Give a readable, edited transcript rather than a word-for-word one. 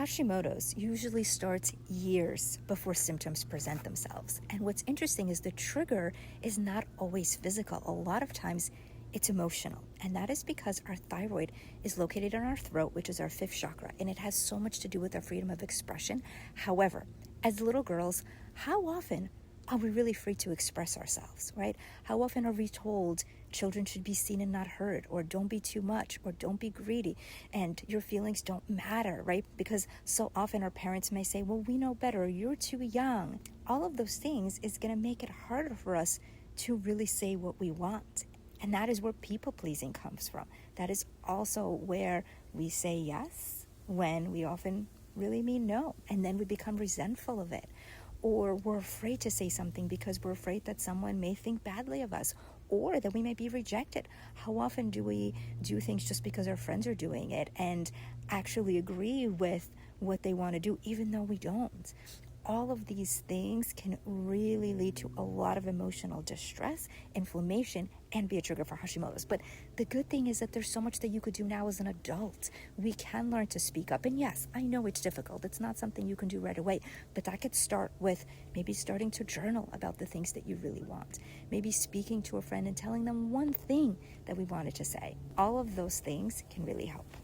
Hashimoto's usually starts years before symptoms present themselves. And what's interesting is the trigger is not always physical. A lot of times it's emotional. And that is because our thyroid is located in our throat, which is our fifth chakra, and it has so much to do with our freedom of expression. However, as little girls, how often are we really free to express ourselves, right? How often are we told children should be seen and not heard, or don't be too much, or don't be greedy, and your feelings don't matter, right? Because so often our parents may say, well, we know better, you're too young. All of those things is going to make it harder for us to really say what we want. And that is where people pleasing comes from. That is also where we say yes when we often really mean no, and then we become resentful of it. Or we're afraid to say something because we're afraid that someone may think badly of us, or that we may be rejected. How often do we do things just because our friends are doing it and actually agree with what they want to do, even though we don't? All of these things can really lead to a lot of emotional distress, inflammation, and be a trigger for Hashimoto's. But the good thing is that there's so much that you could do now as an adult. We can learn to speak up. And yes, I know it's difficult. It's not something you can do right away. But that could start with maybe starting to journal about the things that you really want. Maybe speaking to a friend and telling them one thing that we wanted to say. All of those things can really help.